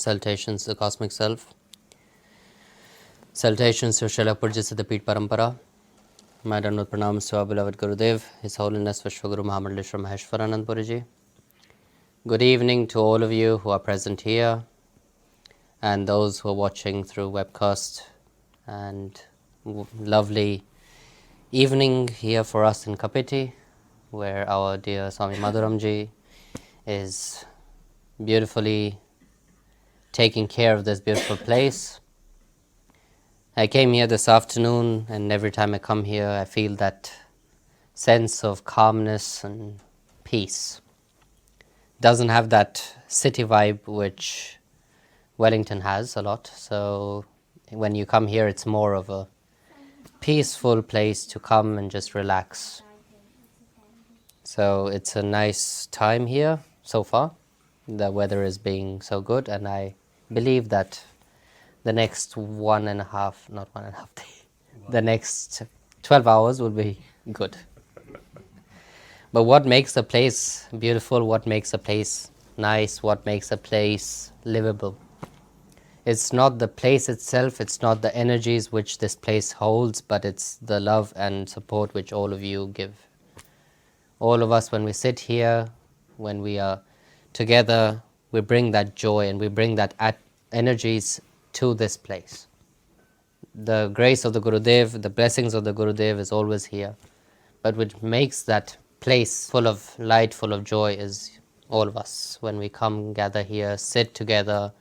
Salutations to the Cosmic Self. Salutations to Srila Purjya Peeth Parampara. My Dandavat Pranams to our beloved Gurudev, His Holiness Vishwaguru Mahamandaleshwar Maheshwaranand Puriji. Good evening to all of you who are present here and those who are watching through webcast, and lovely evening here for us in Kapiti, where our dear Swami Madhuramji is beautifully taking care of this beautiful place. I came here this afternoon, and every time I come here I feel that sense of calmness and peace. Doesn't have that city vibe which Wellington has a lot, so when you come here it's more of a peaceful place to come and just relax. So it's a nice time here so far. The weather is being so good, and I believe that the next the next 12 hours will be good. But what makes a place beautiful, what makes a place nice, what makes a place livable? It's not the place itself, it's not the energies which this place holds, but it's the love and support which all of you give. All of us, when we sit here, when we are together, we bring that joy and we bring that energies to this place. The grace of the Gurudev, the blessings of the Gurudev is always here. But what makes that place full of light, full of joy is all of us. When we come, gather here, sit together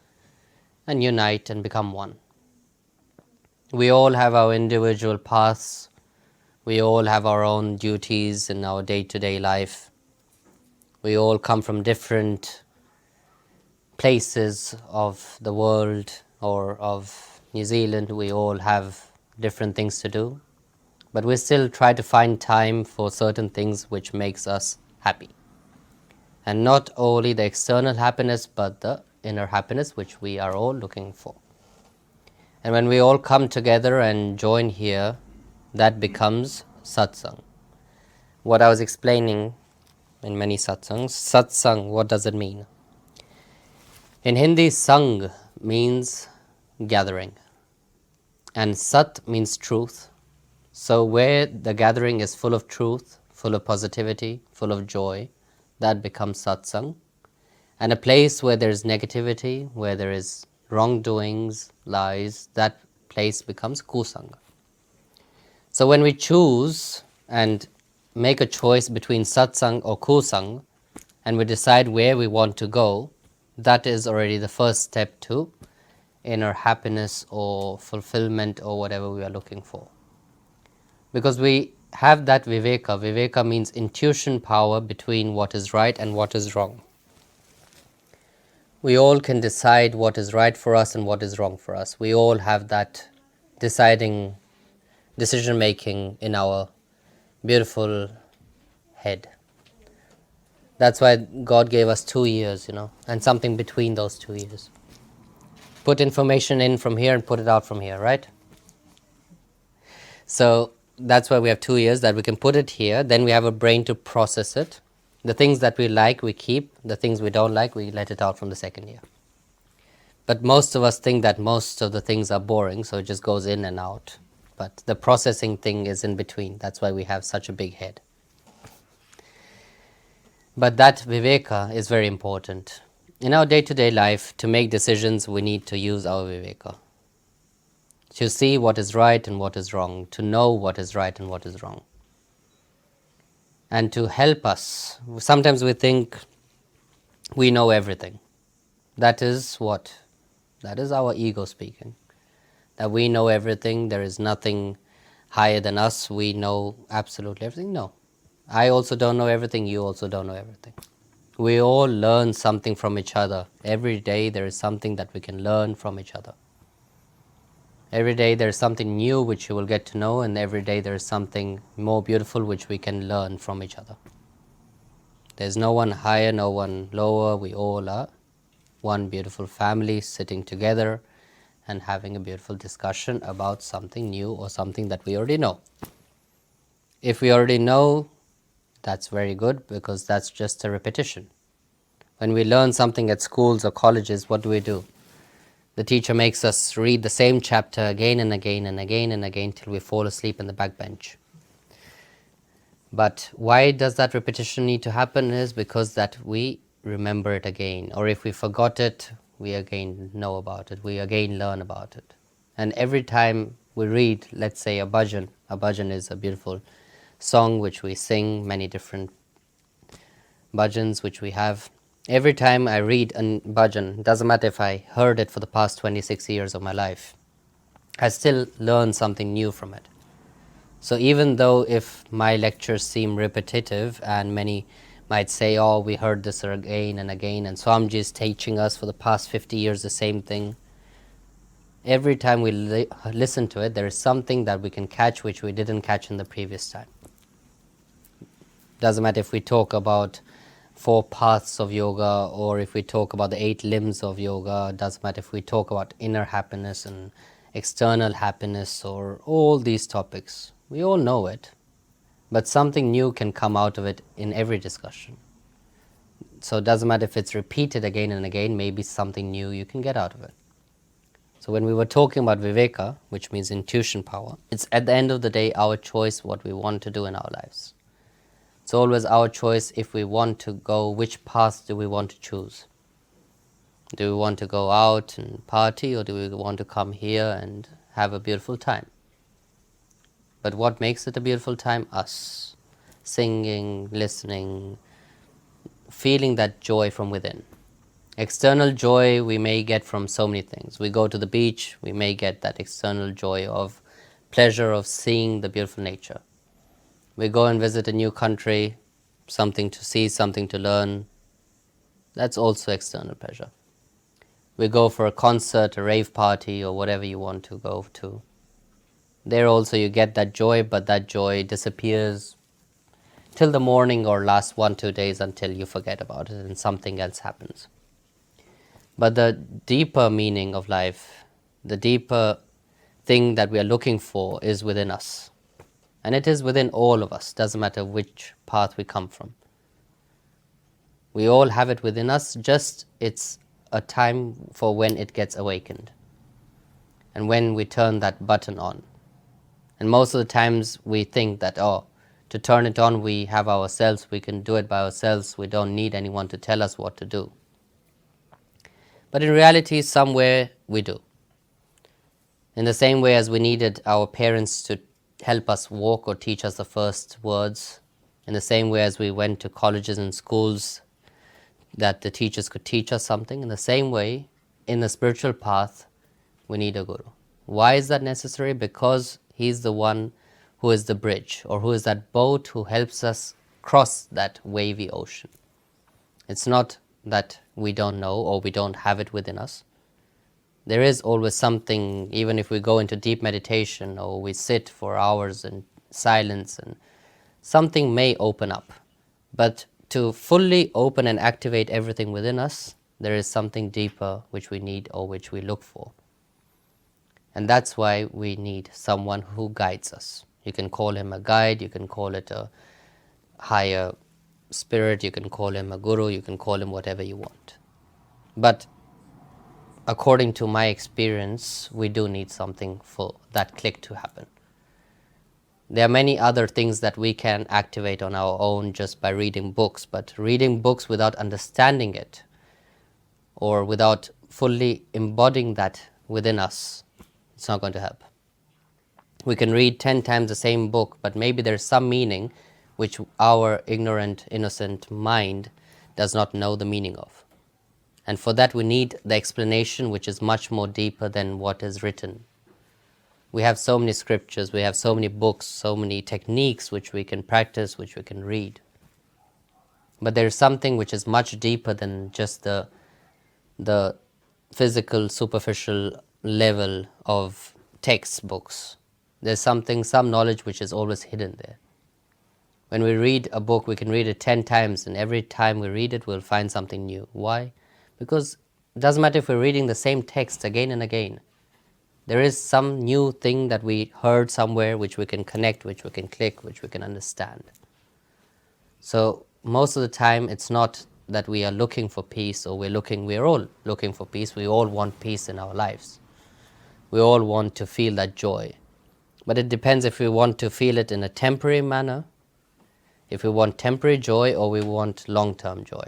and unite and become one. We all have our individual paths. We all have our own duties in our day-to-day life. We all come from different places of the world or of New Zealand. We all have different things to do, but we still try to find time for certain things which makes us happy. And not only the external happiness, but the inner happiness which we are all looking for. And when we all come together and join here, that becomes satsang. What I was explaining in many satsangs, satsang, what does it mean? In Hindi, sang means gathering, and sat means truth. So where the gathering is full of truth, full of positivity, full of joy, that becomes satsang. And a place where there is negativity, where there is wrongdoings, lies, that place becomes kusanga. So when we choose and make a choice between satsang or kusang, and we decide where we want to go, that is already the first step to inner happiness or fulfillment or whatever we are looking for. Because we have that viveka. Viveka means intuition power between what is right and what is wrong. We all can decide what is right for us and what is wrong for us. We all have that decision making in our beautiful head. That's why God gave us 2 years, and something between those 2 years. Put information in from here and put it out from here, right? So that's why we have 2 years, that we can put it here, then we have a brain to process it. The things that we like, we keep. The things we don't like, we let it out from the second year. But most of us think that most of the things are boring, so it just goes in and out. But the processing thing is in between. That's why we have such a big head. But that viveka is very important. In our day-to-day life, to make decisions, we need to use our viveka. To see what is right and what is wrong. To know what is right and what is wrong. And to help us. Sometimes we think we know everything. That is what? That is our ego speaking. That we know everything, there is nothing higher than us, we know absolutely everything. No. I also don't know everything, you also don't know everything. We all learn something from each other. Every day there is something that we can learn from each other. Every day there is something new which you will get to know, and every day there is something more beautiful which we can learn from each other. There's no one higher, no one lower. We all are one beautiful family sitting together and having a beautiful discussion about something new or something that we already know. If we already know, that's very good, because that's just a repetition. When we learn something at schools or colleges, what do? The teacher makes us read the same chapter again and again and again and again till we fall asleep in the back bench. But why does that repetition need to happen is because that we remember it again, or if we forgot it, we again know about it, we again learn about it. And every time we read, let's say a bhajan is a beautiful song which we sing, many different bhajans which we have. Every time I read a bhajan, doesn't matter if I heard it for the past 26 years of my life, I still learn something new from it. So even though if my lectures seem repetitive and many might say, oh, we heard this again and again, and Swamiji is teaching us for the past 50 years the same thing, every time we listen to it, there is something that we can catch which we didn't catch in the previous time. Doesn't matter if we talk about 4 paths of yoga, or if we talk about the 8 limbs of yoga, doesn't matter if we talk about inner happiness and external happiness, or all these topics. We all know it, but something new can come out of it in every discussion. So it doesn't matter if it's repeated again and again, maybe something new you can get out of it. So when we were talking about viveka, which means intuition power, it's at the end of the day our choice what we want to do in our lives. It's always our choice if we want to go, which path do we want to choose. Do we want to go out and party, or do we want to come here and have a beautiful time? But what makes it a beautiful time? Us. Singing, listening, feeling that joy from within. External joy we may get from so many things. We go to the beach, we may get that external joy of pleasure of seeing the beautiful nature. We go and visit a new country, something to see, something to learn. That's also external pleasure. We go for a concert, a rave party, or whatever you want to go to. There also you get that joy, but that joy disappears till the morning or lasts 1-2 days until you forget about it and something else happens. But the deeper meaning of life, the deeper thing that we are looking for is within us. And it is within all of us, doesn't matter which path we come from. We all have it within us, just it's a time for when it gets awakened and when we turn that button on. And most of the times we think that, oh, to turn it on we have ourselves, we can do it by ourselves, we don't need anyone to tell us what to do. But in reality, somewhere we do. In the same way as we needed our parents to help us walk or teach us the first words, in the same way as we went to colleges and schools that the teachers could teach us something, in the same way, in the spiritual path, we need a guru. Why is that necessary? Because he's the one who is the bridge, or who is that boat who helps us cross that wavy ocean. It's not that we don't know or we don't have it within us. There is always something, even if we go into deep meditation or we sit for hours in silence, and something may open up. But to fully open and activate everything within us, there is something deeper which we need or which we look for. And that's why we need someone who guides us. You can call him a guide, you can call it a higher spirit, you can call him a guru, you can call him whatever you want. But according to my experience, we do need something for that click to happen. There are many other things that we can activate on our own just by reading books, but reading books without understanding it or without fully embodying that within us, it's not going to help. We can read 10 times the same book, but maybe there's some meaning which our ignorant, innocent mind does not know the meaning of. And for that we need the explanation which is much more deeper than what is written. We have so many scriptures, we have so many books, so many techniques which we can practice, which we can read. But there is something which is much deeper than just the physical, superficial level of textbooks. There's something, some knowledge which is always hidden there. When we read a book, we can read it 10 times, and every time we read it, we'll find something new. Why? Because it doesn't matter if we're reading the same text again and again. There is some new thing that we heard somewhere which we can connect, which we can click, which we can understand. So most of the time it's not that we are looking for peace, or we're all looking for peace. We all want peace in our lives. We all want to feel that joy. But it depends if we want to feel it in a temporary manner, if we want temporary joy, or we want long-term joy.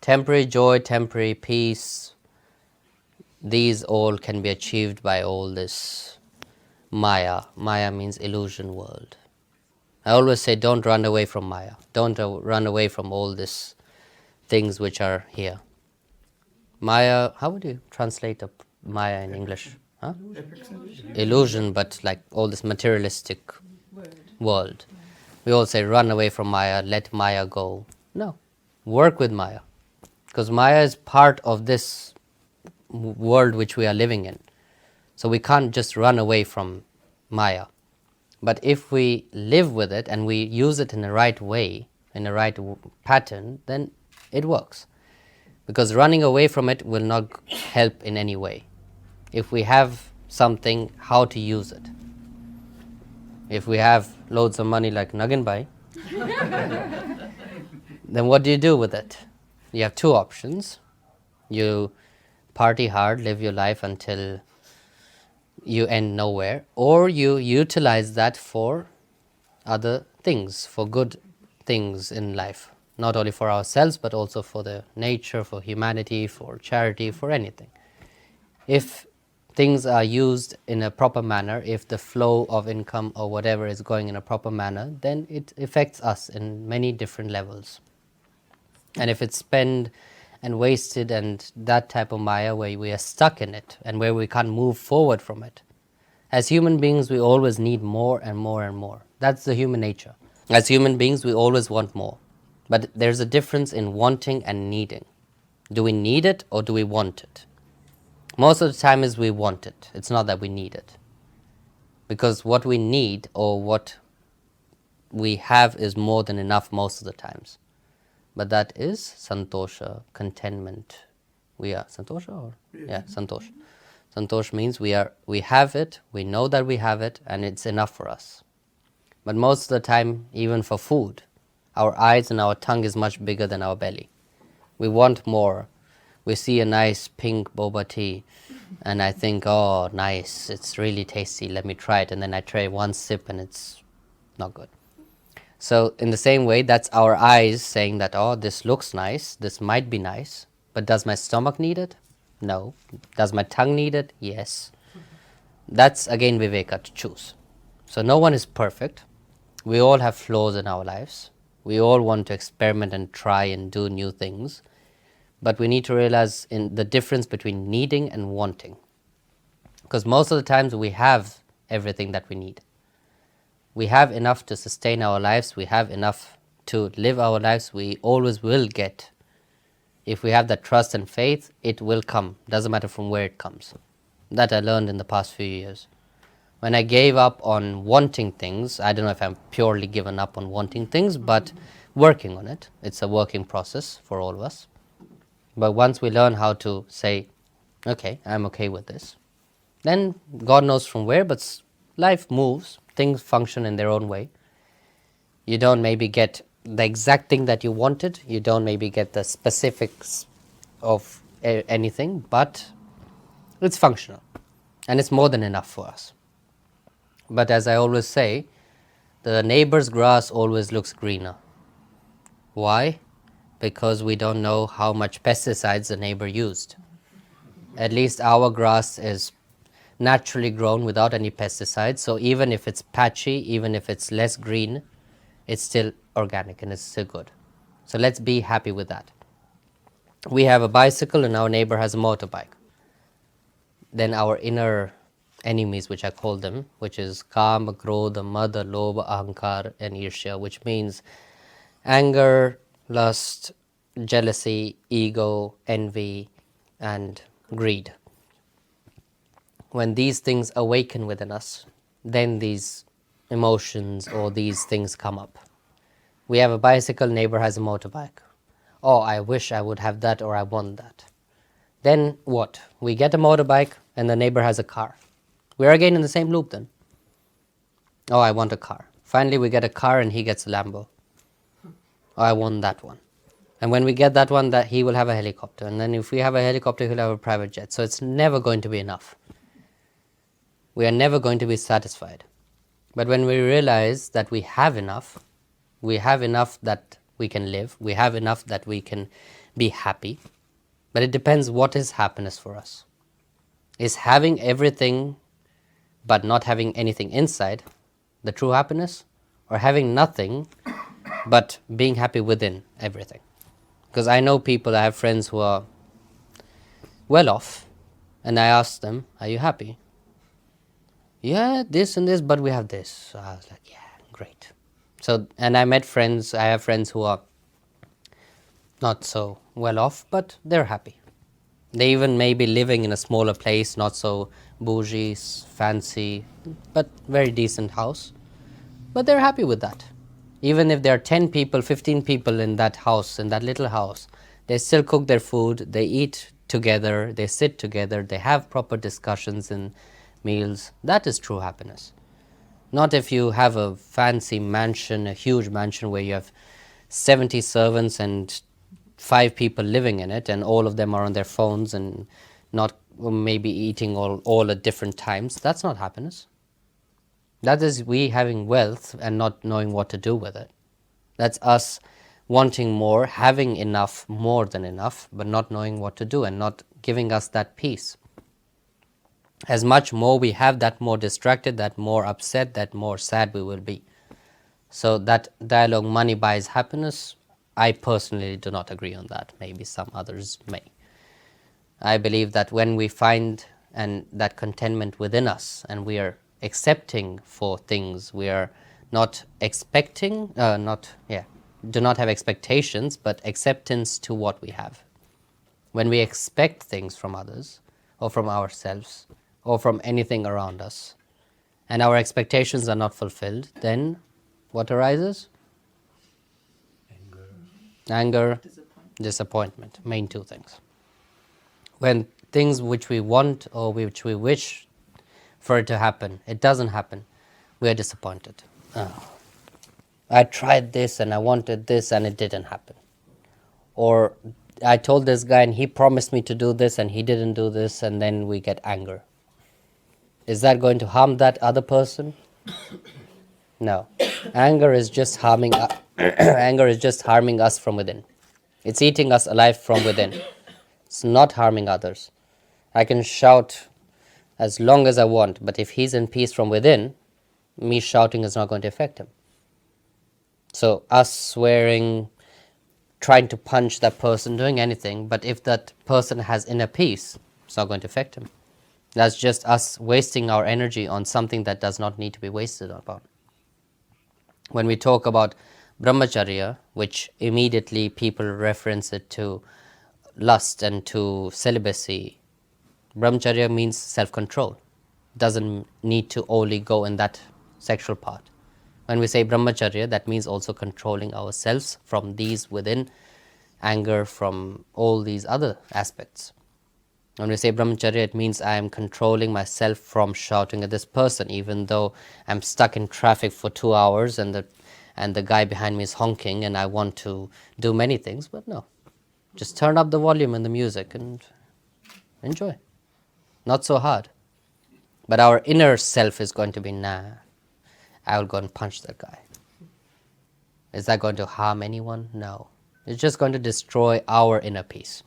Temporary joy, temporary peace, these all can be achieved by all this Maya. Maya means illusion world. I always say, don't run away from Maya. Don't run away from all these things which are here. Maya, how would you translate Maya in English? Huh? Illusion, but like all this materialistic world. We all say, run away from Maya, let Maya go. No, work with Maya. Because Maya is part of this world which we are living in. So we can't just run away from Maya. But if we live with it and we use it in the right way, in the right pattern, then it works. Because running away from it will not help in any way. If we have something, how to use it. If we have loads of money like Naginbhai, then what do you do with it? You have two options. You party hard, live your life until you end nowhere, or you utilize that for other things, for good things in life, not only for ourselves but also for the nature, for humanity, for charity, for anything. If things are used in a proper manner, if the flow of income or whatever is going in a proper manner, then it affects us in many different levels. And if it's spent and wasted and that type of Maya where we are stuck in it and where we can't move forward from it, as human beings we always need more and more and more. That's the human nature. As human beings we always want more. But there's a difference in wanting and needing. Do we need it or do we want it? Most of the time is we want it. It's not that we need it. Because what we need or what we have is more than enough most of the times. But that is santosha, contentment. We are santosha or? Yeah, santosha. Santosh means we have it, we know that we have it, and it's enough for us. But most of the time, even for food, our eyes and our tongue is much bigger than our belly. We want more. We see a nice pink boba tea, and I think, oh, nice, it's really tasty, let me try it. And then I try one sip and it's not good. So in the same way, that's our eyes saying that, oh, this looks nice, this might be nice, but does my stomach need it? No. Does my tongue need it? Yes. That's again Viveka, to choose. So no one is perfect. We all have flaws in our lives. We all want to experiment and try and do new things. But we need to realize in the difference between needing and wanting. Because most of the times we have everything that we need. We have enough to sustain our lives. We have enough to live our lives. We always will get. If we have that trust and faith, it will come. Doesn't matter from where it comes. That I learned in the past few years. When I gave up on wanting things, I don't know if I'm purely given up on wanting things, but working on it. It's a working process for all of us. But once we learn how to say, okay, I'm okay with this, then God knows from where, but life moves. Things function in their own way. You don't maybe get the exact thing that you wanted. You don't maybe get the specifics of anything, but it's functional. And it's more than enough for us. But as I always say, the neighbor's grass always looks greener. Why? Because we don't know how much pesticides the neighbor used. At least our grass is naturally grown without any pesticides. So even if it's patchy, even if it's less green, it's still organic and it's still good. So let's be happy with that. We have a bicycle and our neighbor has a motorbike. Then our inner enemies, which I call them, which is Kama, Krodha, Mada, Lobha, Ahankar and Irsha, which means anger, lust, jealousy, ego, envy and greed. When these things awaken within us, then these emotions or these things come up. We have a bicycle, neighbor has a motorbike. Oh, I wish I would have that, or I want that. Then what? We get a motorbike and the neighbor has a car. We're again in the same loop then. Oh, I want a car. Finally we get a car and he gets a Lambo. Oh, I want that one. And when we get that one, that he will have a helicopter. And then if we have a helicopter, he'll have a private jet. So it's never going to be enough. We are never going to be satisfied. But when we realize that we have enough that we can live, we have enough that we can be happy. But it depends what is happiness for us. Is having everything but not having anything inside the true happiness? Or having nothing but being happy within everything? Because I know people, I have friends who are well off, and I ask them, are you happy? Yeah, this and this, but we have this. So I was like, yeah, great. So, and I have friends who are not so well off, but they're happy. They even may be living in a smaller place, not so bougie, fancy, but very decent house. But they're happy with that. Even if there are 10 people, 15 people in that house, in that little house, they still cook their food, they eat together, they sit together, they have proper discussions and meals. That is true happiness. Not if you have a fancy mansion, a huge mansion where you have 70 servants and 5 people living in it, and all of them are on their phones and not maybe eating all at different times. That's not happiness. That is we having wealth and not knowing what to do with it. That's us wanting more, having enough, more than enough, but not knowing what to do and not giving us that peace. As much more we have, that more distracted, that more upset, that more sad we will be. So that dialogue, money buys happiness, I personally do not agree on that. Maybe some others may. I believe that when we find that contentment within us and we are accepting for things, we are not expecting, do not have expectations, but acceptance to what we have. When we expect things from others or from ourselves or from anything around us, and our expectations are not fulfilled, then what arises? Anger, disappointment, main 2 things. When things which we want or which we wish for it to happen, it doesn't happen, we are disappointed. Oh, I tried this and I wanted this and it didn't happen. Or I told this guy and he promised me to do this and he didn't do this, and then we get anger. Is that going to harm that other person? No. Anger is just harming us from within. It's eating us alive from within. It's not harming others. I can shout as long as I want, but if he's in peace from within, me shouting is not going to affect him. So us swearing, trying to punch that person, doing anything, but if that person has inner peace, it's not going to affect him. That's just us wasting our energy on something that does not need to be wasted upon. When we talk about brahmacharya, which immediately people reference it to lust and to celibacy, brahmacharya means self-control. Doesn't need to only go in that sexual part. When we say brahmacharya, that means also controlling ourselves from these within, anger, from all these other aspects. When we say brahmacharya, it means I am controlling myself from shouting at this person, even though I'm stuck in traffic for 2 hours and the guy behind me is honking and I want to do many things, but no. Just turn up the volume and the music and enjoy. Not so hard. But our inner self is going to be, nah, I will go and punch that guy. Is that going to harm anyone? No. It's just going to destroy our inner peace.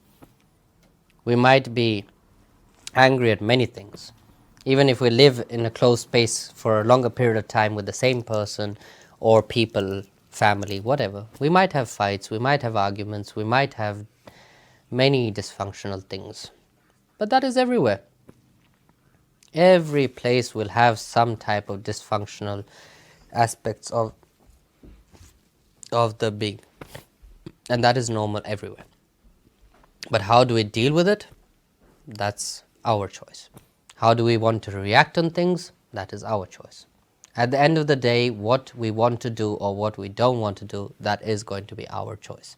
We might be angry at many things. Even if we live in a closed space for a longer period of time with the same person or people, family, whatever, we might have fights, we might have arguments, we might have many dysfunctional things. But that is everywhere. Every place will have some type of dysfunctional aspects of the being. And that is normal everywhere. But how do we deal with it? That's our choice. How do we want to react on things? That is our choice. At the end of the day, what we want to do or what we don't want to do, that is going to be our choice.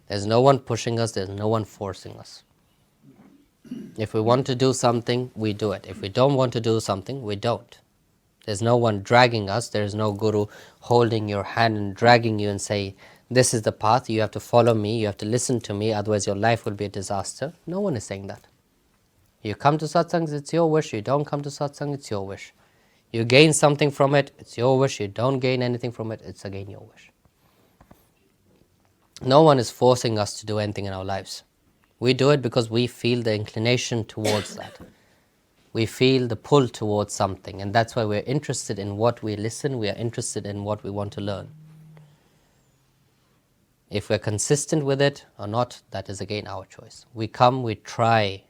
There's no one pushing us, there's no one forcing us. If we want to do something, we do it. If we don't want to do something, we don't. There's no one dragging us, there's no guru holding your hand and dragging you and say, this is the path, you have to follow me, you have to listen to me, otherwise your life will be a disaster. No one is saying that. You come to satsangs, it's your wish. You don't come to satsang, it's your wish. You gain something from it, it's your wish. You don't gain anything from it, it's again your wish. No one is forcing us to do anything in our lives. We do it because we feel the inclination towards that. We feel the pull towards something, and that's why we're interested in what we listen, we are interested in what we want to learn. If we're consistent with it or not, that is again our choice. We come, we try.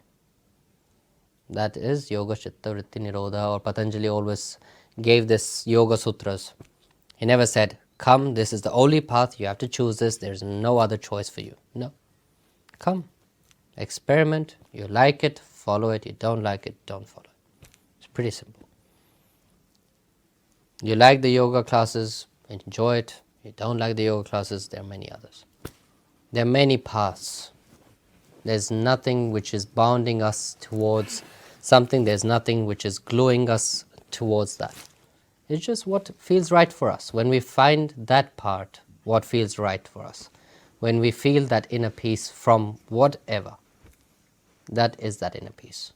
That is Yoga Chitta Vritti Nirodha, or Patanjali always gave this Yoga Sutras. He never said, come, this is the only path, you have to choose this, there's no other choice for you. No. Come, experiment, you like it, follow it, you don't like it, don't follow it. It's pretty simple. You like the yoga classes, enjoy it. You don't like the yoga classes, there are many others. There are many paths. There's nothing which is bounding us towards something, there's nothing which is gluing us towards that. It's just what feels right for us. When we find that part, what feels right for us, when we feel that inner peace from whatever, that is that inner peace.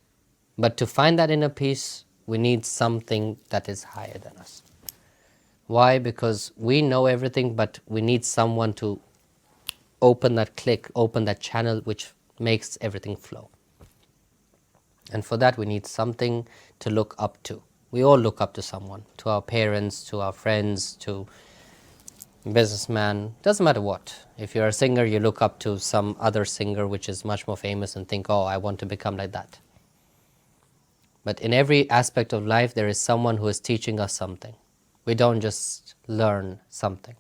But to find that inner peace, we need something that is higher than us. Why? Because we know everything, but we need someone to open that click, open that channel which makes everything flow. And for that we need something to look up to. We all look up to someone, to our parents, to our friends, to businessman, doesn't matter what. If you're a singer, you look up to some other singer which is much more famous and think, oh, I want to become like that. But in every aspect of life, there is someone who is teaching us something. We don't just learn something.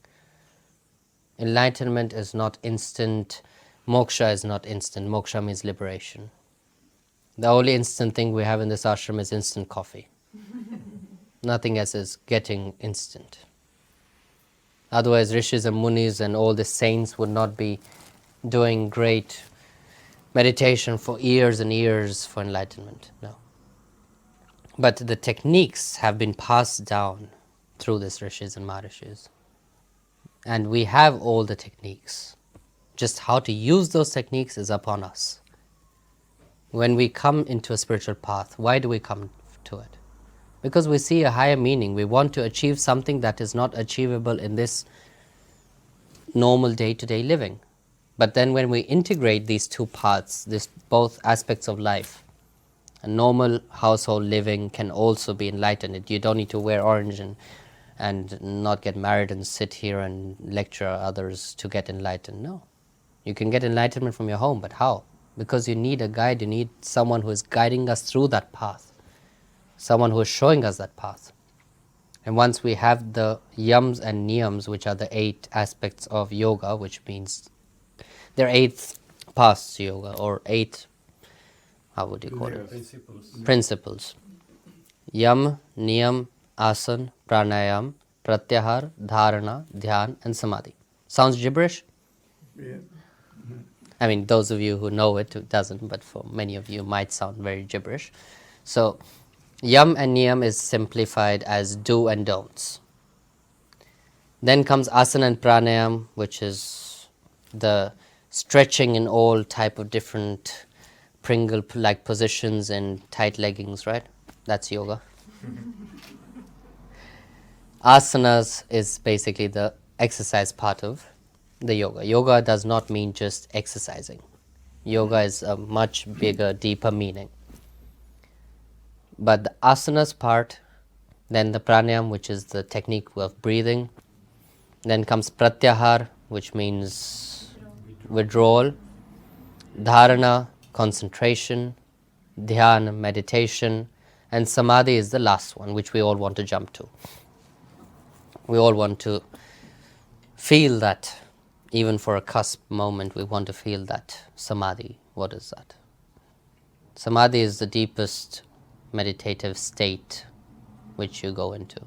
Enlightenment is not instant. Moksha is not instant. Moksha means liberation. The only instant thing we have in this ashram is instant coffee. Nothing else is getting instant. Otherwise, rishis and munis and all the saints would not be doing great meditation for years and years for enlightenment. No. But the techniques have been passed down through these rishis and maharishis. And we have all the techniques. Just how to use those techniques is upon us. When we come into a spiritual path, why do we come to it? Because we see a higher meaning. We want to achieve something that is not achievable in this normal day-to-day living. But then when we integrate these two paths, this both aspects of life, a normal household living can also be enlightened. You don't need to wear orange and not get married and sit here and lecture others to get enlightened. No. You can get enlightenment from your home, but how? Because you need a guide, you need someone who is guiding us through that path, someone who is showing us that path. And once we have the yams and niyams, which are the 8 aspects of yoga, which means there are 8 paths to yoga, or 8, how would you call it? Principles. Yam, niyam, asan, pranayam, pratyahar, dharana, dhyan, and samadhi. Sounds gibberish? Yeah. I mean, those of you who know it, it doesn't, but for many of you it might sound very gibberish. So, yam and niyam is simplified as do and don'ts. Then comes asana and pranayam, which is the stretching in all type of different Pringle-like positions and tight leggings, right? That's yoga. Asanas is basically the exercise part of the yoga. Yoga does not mean just exercising. Yoga is a much bigger, deeper meaning. But the asanas part, then the pranayam, which is the technique of breathing, then comes pratyahar, which means withdrawal, dharana, concentration, dhyan, meditation, and samadhi is the last one, which we all want to jump to. We all want to feel that, even for a cusp moment, we want to feel that samadhi. What is that? Samadhi is the deepest meditative state which you go into.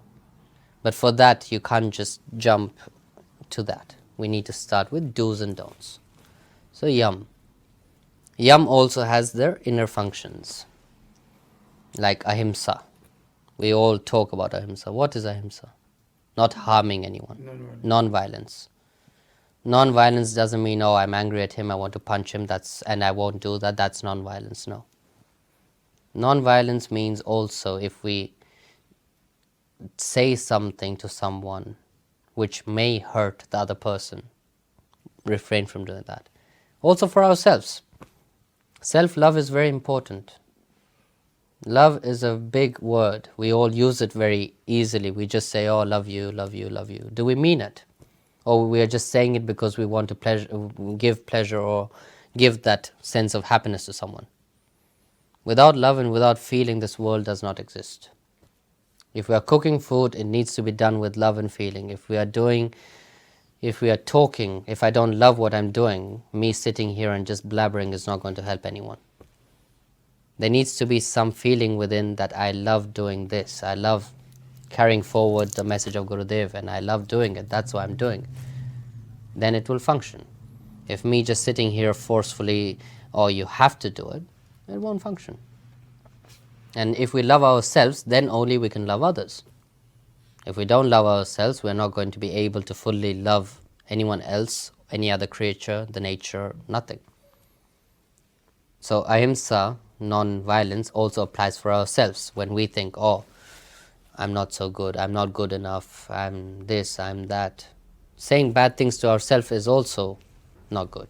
But for that, you can't just jump to that. We need to start with do's and don'ts. So yam. Yam also has their inner functions, like ahimsa. We all talk about ahimsa. What is ahimsa? Not harming anyone. Non-violence. Non-violence. Non-violence doesn't mean, oh, I'm angry at him, I want to punch him, and I won't do that. That's non-violence. No. Non-violence means also if we say something to someone which may hurt the other person, refrain from doing that. Also for ourselves. Self-love is very important. Love is a big word. We all use it very easily. We just say, oh, love you, love you, love you. Do we mean it? Or we are just saying it because we want to give pleasure or give that sense of happiness to someone? Without love and without feeling, this world does not exist. If we are cooking food, it needs to be done with love and feeling. If we are talking, if I don't love what I'm doing, me sitting here and just blabbering is not going to help anyone. There needs to be some feeling within that I love doing this. I love carrying forward the message of Gurudev and I love doing it. That's why I'm doing it. Then it will function. If me just sitting here forcefully, or you have to do it, it won't function. And if we love ourselves, then only we can love others. If we don't love ourselves, we're not going to be able to fully love anyone else, any other creature, the nature, nothing. So ahimsa, non-violence, also applies for ourselves. When we think, oh, I'm not so good, I'm not good enough, I'm this, I'm that. Saying bad things to ourselves is also not good.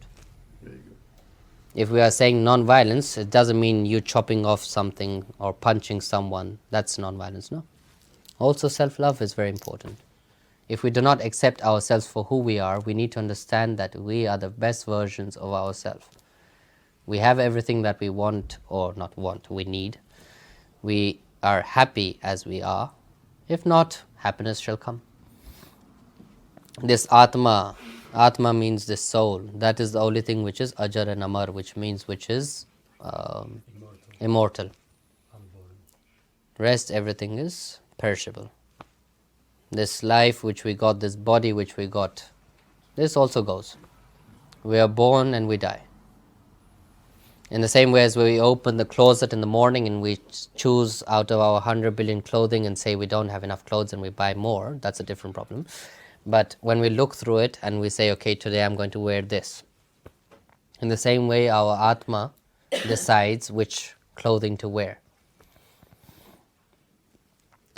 If we are saying non-violence, it doesn't mean you chopping off something or punching someone. That's non-violence, no? Also, self-love is very important. If we do not accept ourselves for who we are, we need to understand that we are the best versions of ourselves. We have everything that we want, or not want, we need. We are happy as we are. If not, happiness shall come. This Atma means this soul. That is the only thing which is Ajar and Amar, which means which is immortal. Rest, everything is perishable. This life which we got, this body which we got, this also goes. We are born and we die. In the same way as we open the closet in the morning and we choose out of our 100 billion clothing and say we don't have enough clothes and we buy more, that's a different problem. But when we look through it and we say, okay, today I'm going to wear this. In the same way, our Atma decides which clothing to wear.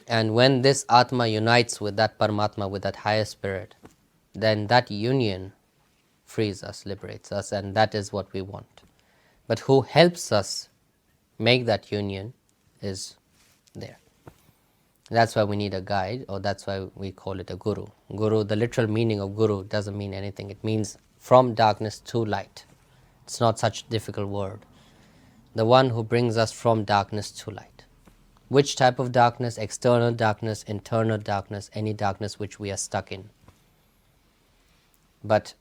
And when this Atma unites with that Paramatma, with that higher spirit, then that union frees us, liberates us, and that is what we want. But who helps us make that union is there. That's why we need a guide, or that's why we call it a guru. Guru, the literal meaning of guru doesn't mean anything. It means from darkness to light. It's not such a difficult word. The one who brings us from darkness to light. Which type of darkness? External darkness, internal darkness, any darkness which we are stuck in. But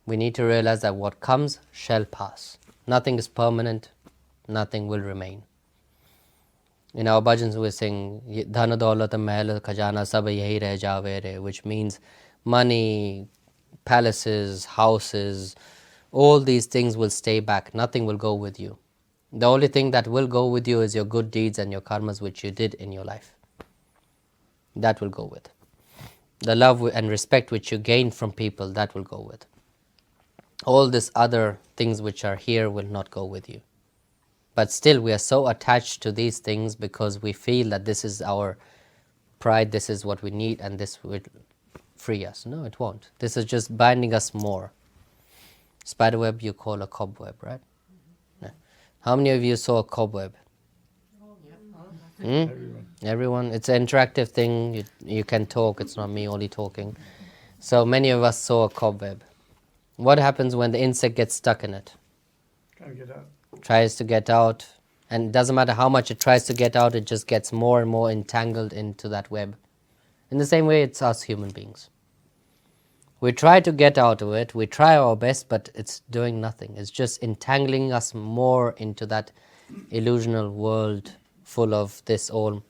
we need to realize that what comes shall pass. Nothing is permanent, nothing will remain. In our bhajans we sing, Dhana daulat mahal khajana sab yahi reh jaave re, which means money, palaces, houses, all these things will stay back. Nothing will go with you. The only thing that will go with you is your good deeds and your karmas which you did in your life. That will go with. The love and respect which you gain from people, that will go with. All these other things which are here will not go with you. But still we are so attached to these things because we feel that this is our pride, this is what we need, and this will free us. No, it won't. This is just binding us more. Spiderweb you call a cobweb, right? Yeah. How many of you saw a cobweb? Everyone. It's an interactive thing. You can talk. It's not me only talking. So many of us saw a cobweb. What happens when the insect gets stuck in it? Can't get out. Tries to get out, and it doesn't matter how much it tries to get out, it just gets more and more entangled into that web. In the same way, it's us human beings. We try to get out of it, we try our best, but it's doing nothing. It's just entangling us more into that illusional world full of this all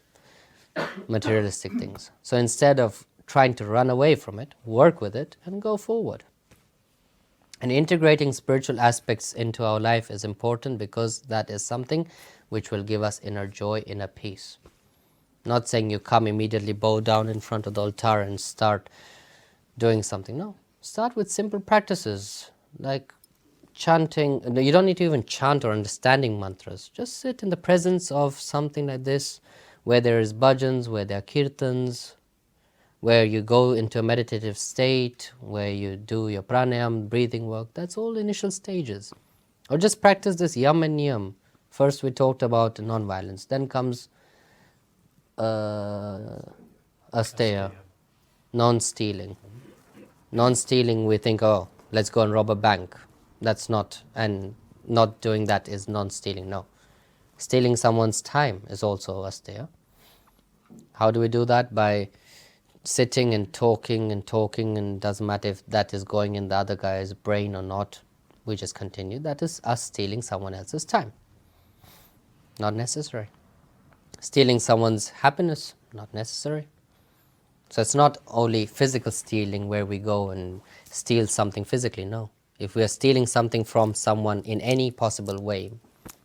materialistic things. So instead of trying to run away from it, work with it and go forward. And integrating spiritual aspects into our life is important because that is something which will give us inner joy, inner peace. Not saying you come immediately, bow down in front of the altar and start doing something. No. Start with simple practices like chanting. No, you don't need to even chant or understanding mantras. Just sit in the presence of something like this, where there is bhajans, where there are kirtans, where you go into a meditative state, where you do your pranayam, breathing work. That's all initial stages. Or just practice this yam and niyam. First we talked about non-violence, then comes asteya, non-stealing. Non-stealing, we think, oh, let's go and rob a bank. That's not, and not doing that is non-stealing, no. Stealing someone's time is also asteya. How do we do that? By sitting and talking, and doesn't matter if that is going in the other guy's brain or not, we just continue. That is us stealing someone else's time. Not necessary. Stealing someone's happiness, not necessary. So it's not only physical stealing where we go and steal something physically, no. If we are stealing something from someone in any possible way,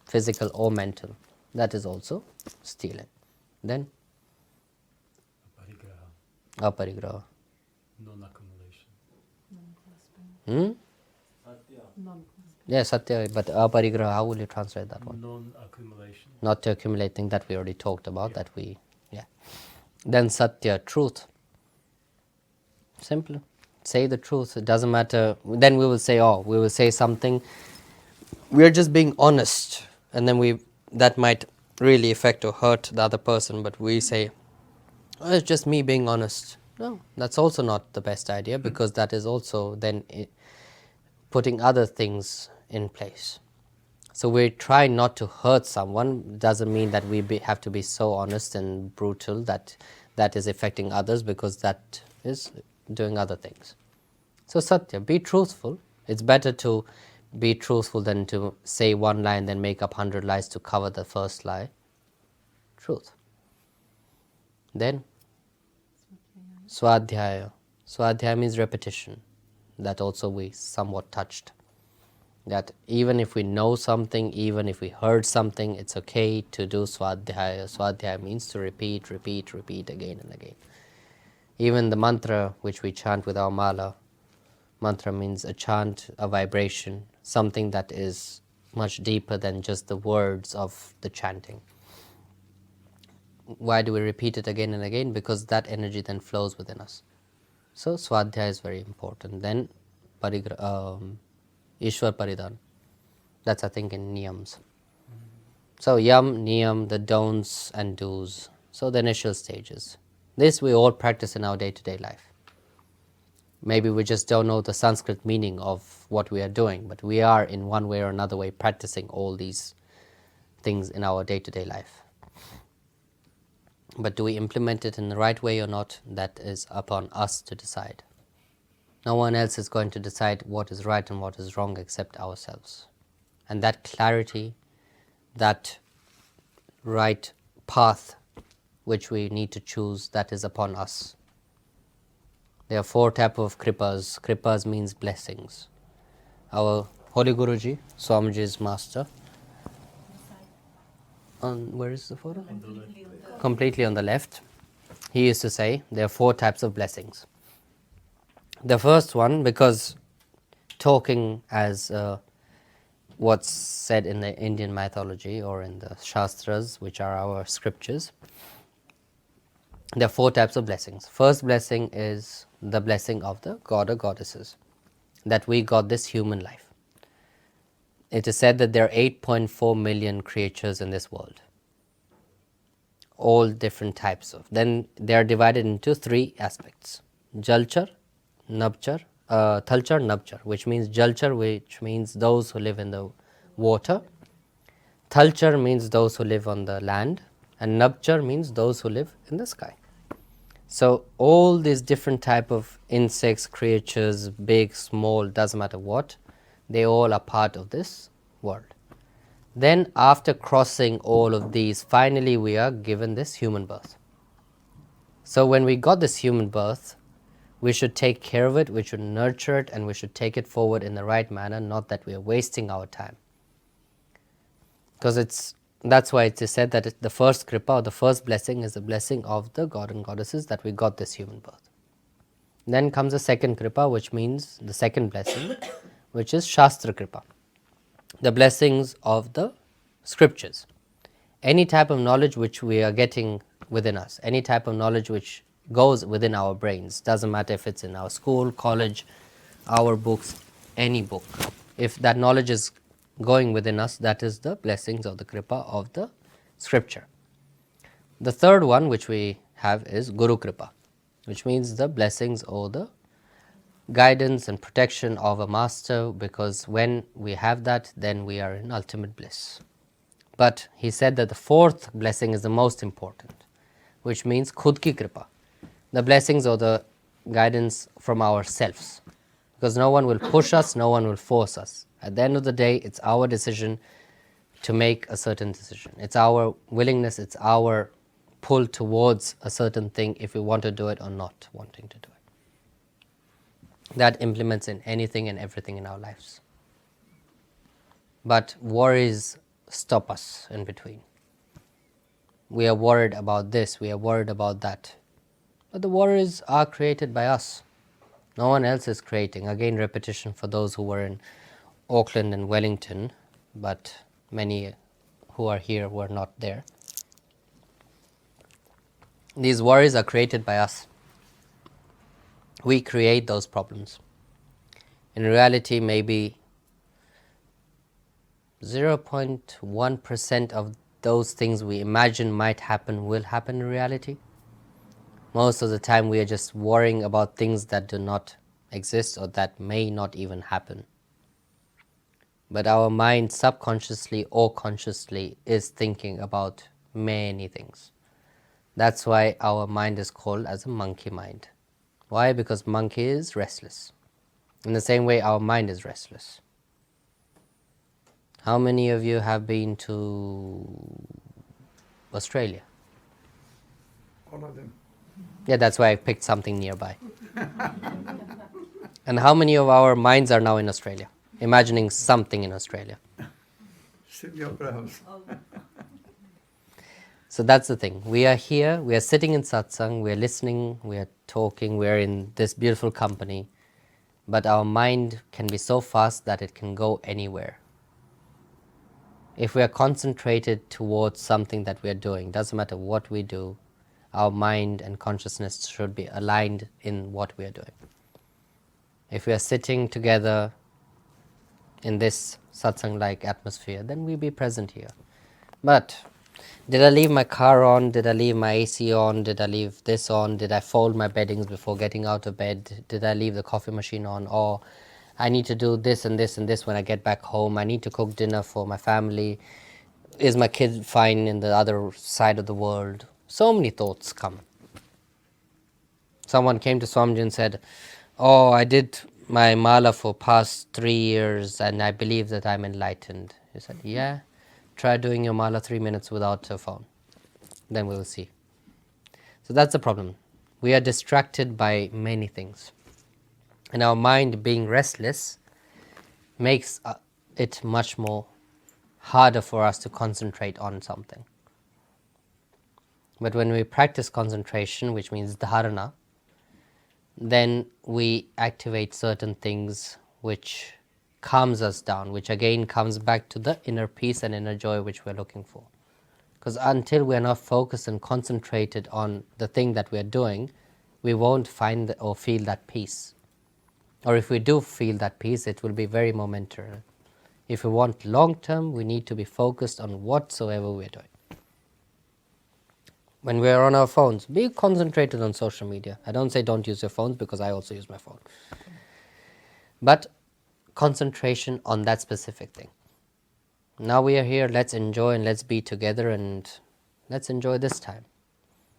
physical or mental, that is also stealing. Then aparigraha. Non-accumulation. Yeah, satya, but aparigraha, how will you translate that one? Non-accumulation. Not to accumulating, that we already talked about, that we, yeah. Then satya, truth. Simple. Say the truth. It doesn't matter. Then we will say, oh, we will say something. We are just being honest, and then that might really affect or hurt the other person. But we say, oh, it's just me being honest. No, that's also not the best idea, because that is also then putting other things in place. So we try not to hurt someone. Doesn't mean that we have to be so honest and brutal that is affecting others, because that is doing other things. So satya, be truthful. It's better to be truthful than to say one lie and then make up 100 lies to cover the first lie. Truth. Then swadhyaya. Swadhyaya means repetition. That also we somewhat touched. That even if we know something, even if we heard something, it's okay to do swadhyaya. Swadhyaya means to repeat, repeat, repeat again and again. Even the mantra which we chant with our mala, mantra means a chant, a vibration, something that is much deeper than just the words of the chanting. Why do we repeat it again and again? Because that energy then flows within us. So swadhyaya is very important. Then Ishwar Paridhan. That's, I think, in niyams. So yam, niyam, the don'ts and do's. So the initial stages. This we all practice in our day-to-day life. Maybe we just don't know the Sanskrit meaning of what we are doing, but we are in one way or another way practicing all these things in our day-to-day life. But do we implement it in the right way or not? That is upon us to decide. No one else is going to decide what is right and what is wrong except ourselves. And that clarity, that right path which we need to choose, that is upon us. There are 4 types of kripas. Kripas means blessings. Our Holy Guruji, Swamiji's master, where is the photo? Completely on the left. He used to say there are 4 types of blessings. The first one, because talking as what's said in the Indian mythology or in the Shastras, which are our scriptures, there are 4 types of blessings. First blessing is the blessing of the god or goddesses, that we got this human life. It is said that there are 8.4 million creatures in this world, all different types of. Then they are divided into 3 aspects: Jalchar, Nabchar, Thalchar, Nabchar, which means Jalchar, which means those who live in the water. Thalchar means those who live on the land, and Nabchar means those who live in the sky. So all these different type of insects, creatures, big, small, doesn't matter what, they all are part of this world. Then after crossing all of these, finally we are given this human birth. So when we got this human birth, we should take care of it, we should nurture it, and we should take it forward in the right manner, not that we are wasting our time. Because that's why it is said that the first kripa or the first blessing is the blessing of the god and goddesses, that we got this human birth. Then comes the second kripa, which means the second blessing, which is Shastra kripa, the blessings of the scriptures. Any type of knowledge which we are getting within us, any type of knowledge which goes within our brains, doesn't matter if it's in our school, college, our books, any book. If that knowledge is going within us, that is the blessings of the kripa of the scripture. The third one which we have is Guru kripa, which means the blessings or the guidance and protection of a master, because when we have that, then we are in ultimate bliss. But he said that the fourth blessing is the most important, which means khud ki kripa, the blessings or the guidance from ourselves, because no one will push us, no one will force us. At the end of the day, it's our decision to make a certain decision. It's our willingness, it's our pull towards a certain thing, if we want to do it or not wanting to do it. That implements in anything and everything in our lives. But worries stop us in between. We are worried about this, we are worried about that. But the worries are created by us. No one else is creating. Again, repetition for those who were in Auckland and Wellington, but many who are here were not there. These worries are created by us. We create those problems. In reality, maybe 0.1% of those things we imagine might happen will happen in reality. Most of the time we are just worrying about things that do not exist or that may not even happen. But our mind subconsciously or consciously is thinking about many things. That's why our mind is called as a monkey mind. Why? Because monkey is restless. In the same way, our mind is restless. How many of you have been to Australia? All of them. Yeah, that's why I picked something nearby. And how many of our minds are now in Australia, imagining something in Australia? Sydney Opera House. So that's the thing. We are here, we are sitting in satsang, we are listening, we are talking, we are in this beautiful company, but our mind can be so fast that it can go anywhere. If we are concentrated towards something that we are doing, doesn't matter what we do, our mind and consciousness should be aligned in what we are doing. If we are sitting together in this satsang-like atmosphere, then we'll be present here. But did I leave my car on? Did I leave my AC on? Did I leave this on? Did I fold my beddings before getting out of bed? Did I leave the coffee machine on? Or I need to do this and this and this when I get back home. I need to cook dinner for my family. Is my kid fine in the other side of the world? So many thoughts come. Someone came to Swamiji and said, oh, I did my mala for past 3 years and I believe that I'm enlightened. He said, yeah, try doing your mala 3 minutes without a phone. Then we will see. So that's the problem. We are distracted by many things. And our mind being restless makes it much more harder for us to concentrate on something. But when we practice concentration, which means dharana, then we activate certain things which calms us down, which again comes back to the inner peace and inner joy which we're looking for. Because until we're not focused and concentrated on the thing that we're doing, we won't find or feel that peace. Or if we do feel that peace, it will be very momentary. If we want long term, we need to be focused on whatsoever we're doing. When we're on our phones, be concentrated on social media. I don't say don't use your phones, because I also use my phone. But concentration on that specific thing. Now we are here, let's enjoy and let's be together and let's enjoy this time.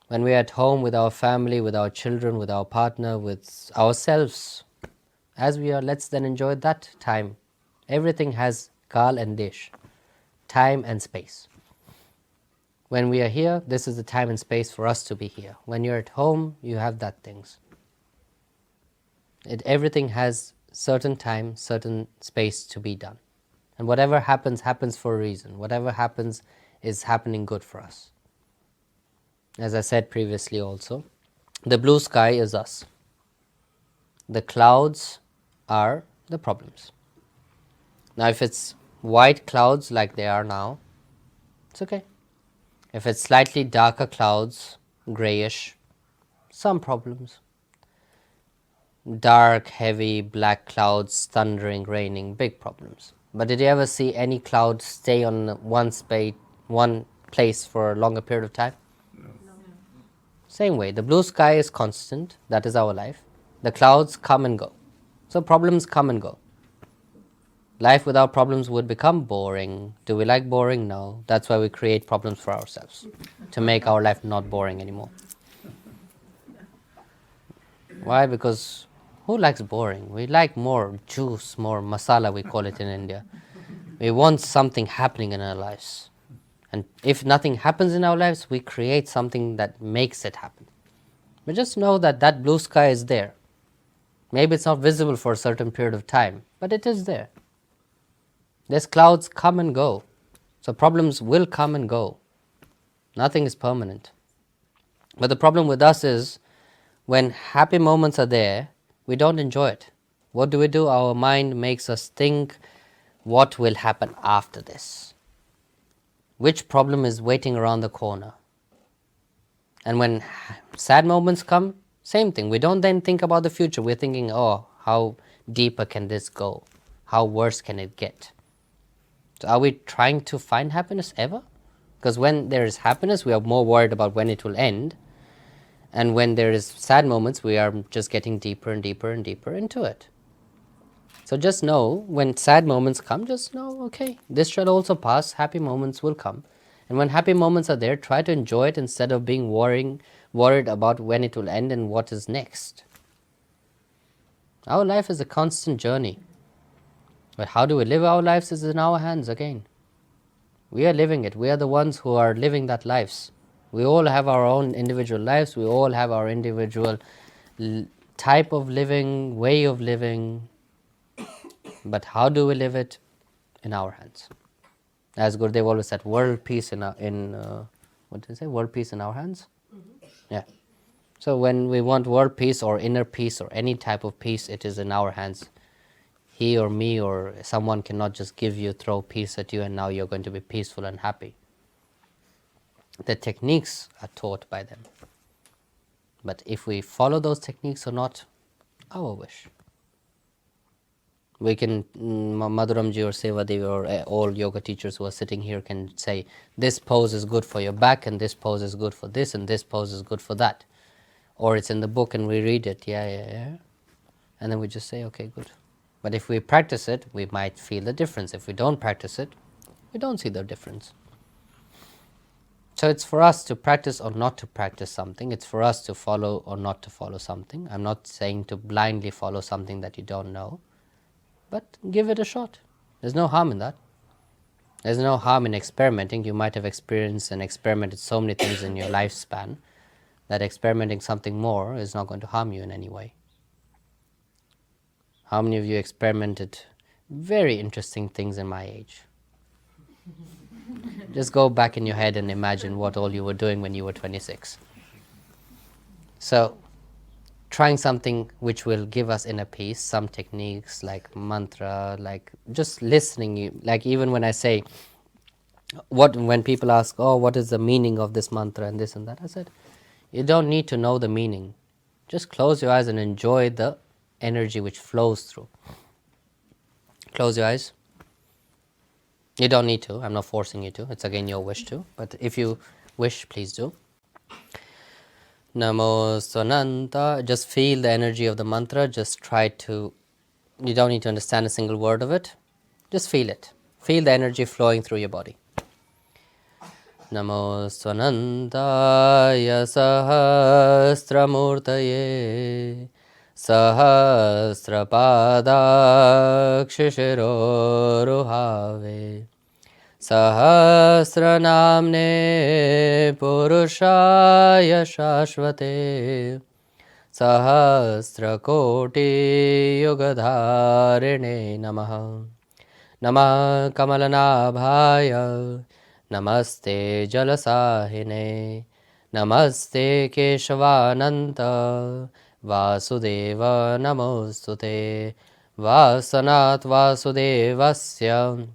When we're at home with our family, with our children, with our partner, with ourselves, as we are, let's then enjoy that time. Everything has kal and desh, time and space. When we are here, this is the time and space for us to be here. When you're at home, you have that things. Everything has certain time, certain space to be done. And whatever happens, happens for a reason. Whatever happens is happening good for us. As I said previously also, the blue sky is us. the clouds are the problems. Now if it's white clouds like they are now, it's okay. If it's slightly darker clouds, grayish, some problems. Dark, heavy, black clouds, thundering, raining, big problems. But did you ever see any cloud stay on one place for a longer period of time? No. Same way, the blue sky is constant, that is our life. The clouds come and go. So problems come and go. Life without problems would become boring. Do we like boring? No. That's why we create problems for ourselves, to make our life not boring anymore. Why? Because who likes boring? We like more juice, more masala, we call it in India. We want something happening in our lives. And if nothing happens in our lives, we create something that makes it happen. But just know that that blue sky is there. Maybe it's not visible for a certain period of time, but it is there. These clouds come and go. So problems will come and go. Nothing is permanent. But the problem with us is, when happy moments are there, we don't enjoy it. What do? Our mind makes us think, what will happen after this? Which problem is waiting around the corner? And when sad moments come, same thing. We don't then think about the future. We're thinking, oh, how deeper can this go? How worse can it get? So are we trying to find happiness ever? Because when there is happiness, we are more worried about when it will end. And when there is sad moments, we are just getting deeper and deeper and deeper into it. So just know, when sad moments come, just know, okay, this shall also pass, happy moments will come. And when happy moments are there, try to enjoy it instead of being worried about when it will end and what is next. Our life is a constant journey. But how do we live our lives is in our hands again. We are living it. We are the ones who are living that lives. We all have our own individual lives. We all have our individual type of living, way of living. But how do we live it? In our hands. As Gurudev always said, world peace what did he say? World peace in our hands? Mm-hmm. Yeah. So when we want world peace or inner peace or any type of peace, it is in our hands. He or me or someone cannot just throw peace at you and now you're going to be peaceful and happy. The techniques are taught by them. But if we follow those techniques or not, our wish. We can, Madhuramji or Sevadevi or all yoga teachers who are sitting here can say, this pose is good for your back and this pose is good for this and this pose is good for that. Or it's in the book and we read it, yeah. And then we just say, okay, good. But if we practice it, we might feel the difference. If we don't practice it, we don't see the difference. So it's for us to practice or not to practice something. It's for us to follow or not to follow something. I'm not saying to blindly follow something that you don't know, but give it a shot. There's no harm in that. There's no harm in experimenting. You might have experienced and experimented so many things in your lifespan that experimenting something more is not going to harm you in any way. How many of you experimented very interesting things in my age? Just go back in your head and imagine what all you were doing when you were 26. So, trying something which will give us inner peace, some techniques like mantra, like just listening, like even when I say, when people ask, oh, what is the meaning of this mantra and this and that, I said, you don't need to know the meaning. Just close your eyes and enjoy the energy which flows through. Close your eyes. You don't need to. I'm not forcing you to. It's again your wish to. But if you wish, please do. Namo Swananta. Just feel the energy of the mantra. Just try to... You don't need to understand a single word of it. Just feel it. Feel the energy flowing through your body. Namo Swanantaya Sahasramurtaye Sahasrapadakshishirorohave Sahasranamne Purushaya Shashvate Sahasrakoti Yugadharine Namaha Namah Kamalanabhaya Namaste Jalasahine Namaste Keshavananta Vasudeva Namostute. Vasanat Vasudevasya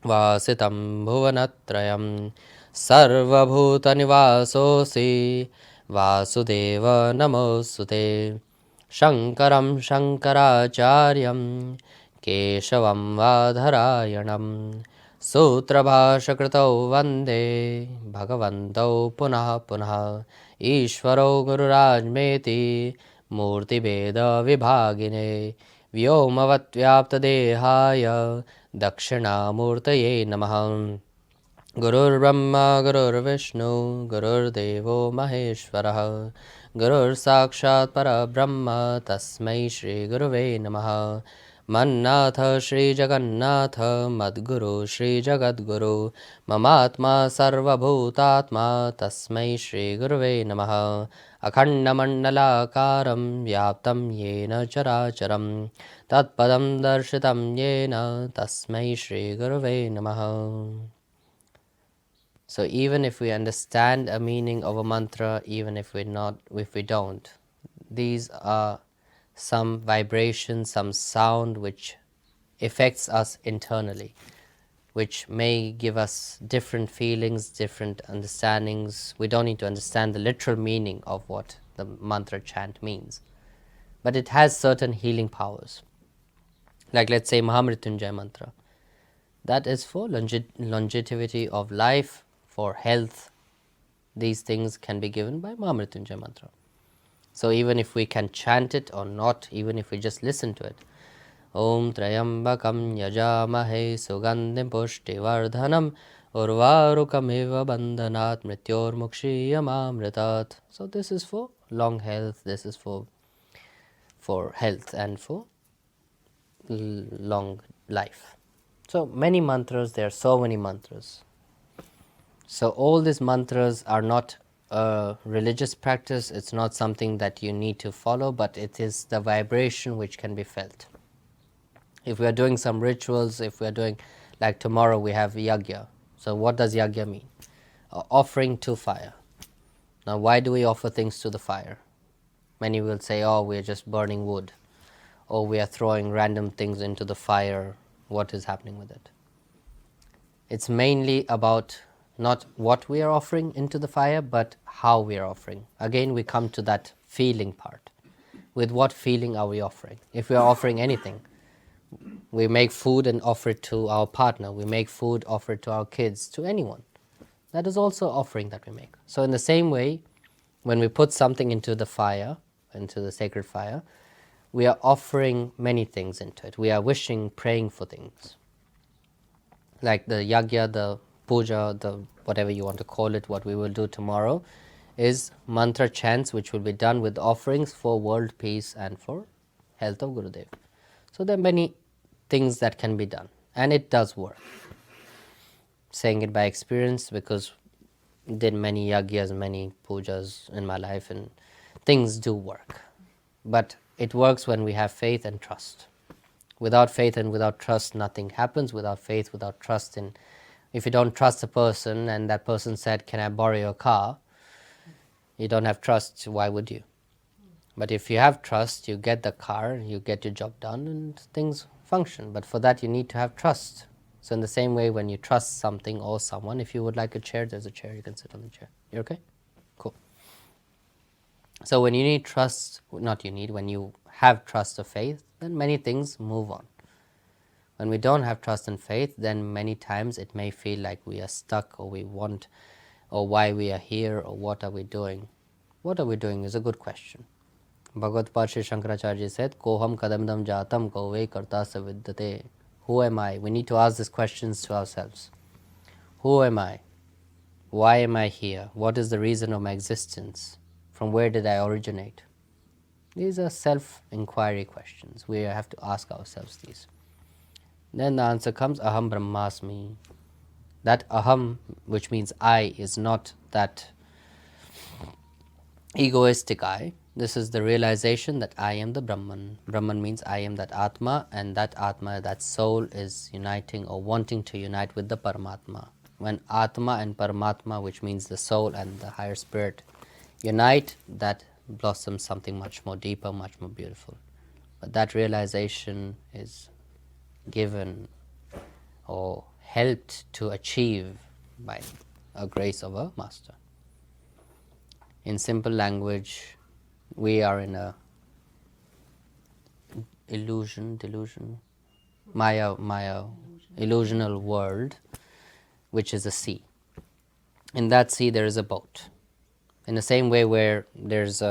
Vasitam Bhuvanatrayam Sarvabhutanivasosi Vasudeva Namostute. Shankaram Shankaracharyam Keshavam Vadharayanam Sutrabhashakritau Vande Bhagavantau Punah Punah Ishvaro Gururajmeti Murti Veda Vibhagine Vyomavatyaptadehaya Dakshina Murtaye Namah Gurur Brahma Gurur Vishnu Gurur Devo Maheshwarah Gurur Sakshat Parabrahma Tasmai Shri Guruve Namaha Mannatha Shri Jagannatha Madguru Shri Jagadguru Mamatma Sarva Bhutatma Tasmai Shri Guruve Namaha Akhanda Mandalakaram Vyaptam Yena Characharam Tatpadam Darshitam Yena Tasmai Shri Guruve Namaha. So even if we understand a meaning of a mantra, even if we don't, these are some vibration, some sound which affects us internally, which may give us different feelings, different understandings. We don't need to understand the literal meaning of what the mantra chant means, but it has certain healing powers. Like let's say Mahamrityunjay mantra, that is for longevity of life, for health. These things can be given by Mahamrityunjay mantra. So even if we can chant it or not, even if we just listen to it, Om Trayambakam Yajamahe Sugandhim Pushtivardhanam Urvarukamiva Bandhanat Mrityor Mukshiyamamritat. So this is for long health, this is for health and for long life. So many mantras, there are so many mantras. So all these mantras are not a religious practice, it's not something that you need to follow, but it is the vibration which can be felt. If we are doing some rituals, if we are doing, like tomorrow we have yagya. So what does yagya mean? Offering to fire. Now why do we offer things to the fire? Many will say, oh, we are just burning wood, or we are throwing random things into the fire. What is happening with it? It's mainly about not what we are offering into the fire, but how we are offering. Again, we come to that feeling part. With what feeling are we offering? If we are offering anything, we make food and offer it to our partner. We make food, offer it to our kids, to anyone. That is also offering that we make. So in the same way, when we put something into the fire, into the sacred fire, we are offering many things into it. We are wishing, praying for things. Like the yagya, the puja, the whatever you want to call it, what we will do tomorrow is mantra chants which will be done with offerings for world peace and for health of Gurudev. So there are many things that can be done, and it does work. Saying it by experience, because did many yagyas, many pujas in my life, and things do work. But it works when we have faith and trust. Without faith and without trust, nothing happens. Without faith, without trust, and if you don't trust a person and that person said, can I borrow your car? You don't have trust, why would you? But if you have trust, you get the car, you get your job done, and things function. But for that, you need to have trust. So in the same way, when you trust something or someone, if you would like a chair, there's a chair, you can sit on the chair. You okay? Cool. So when you need trust, when you have trust or faith, then many things move on. When we don't have trust and faith, then many times it may feel like we are stuck, or we want, or why we are here, or what are we doing. What are we doing is a good question. Bhagavad Sri Shankaracharya said, Koham kadamdam jatam kove karta savidyate. Who am I? We need to ask these questions to ourselves. Who am I? Why am I here? What is the reason of my existence? From where did I originate? These are self-inquiry questions. We have to ask ourselves these. Then the answer comes, Aham Brahmasmi. That Aham, which means I, is not that egoistic I. This is the realization that I am the Brahman. Brahman means I am that Atma, and that Atma, that soul, is uniting or wanting to unite with the Paramatma. When Atma and Paramatma, which means the soul and the higher spirit, unite, that blossoms something much more deeper, much more beautiful. But that realization is given or helped to achieve by a grace of a master. In simple language, we are in a Maya, illusional world, which is a sea. In that sea, there is a boat. In the same way where there's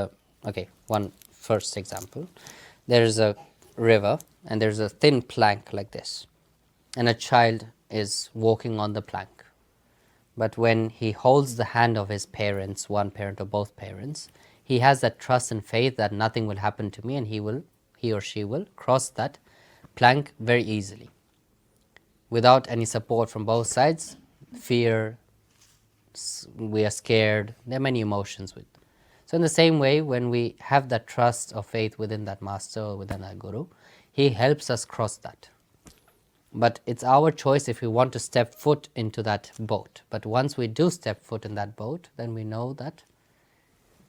one first example. There's a river and there's a thin plank like this. And a child is walking on the plank. But when he holds the hand of his parents, one parent or both parents, he has that trust and faith that nothing will happen to me, and he or she will cross that plank very easily. Without any support from both sides, fear, we are scared, there are many emotions with. So in the same way, when we have that trust or faith within that master or within our guru, he helps us cross that. But it's our choice if we want to step foot into that boat. But once we do step foot in that boat, then we know that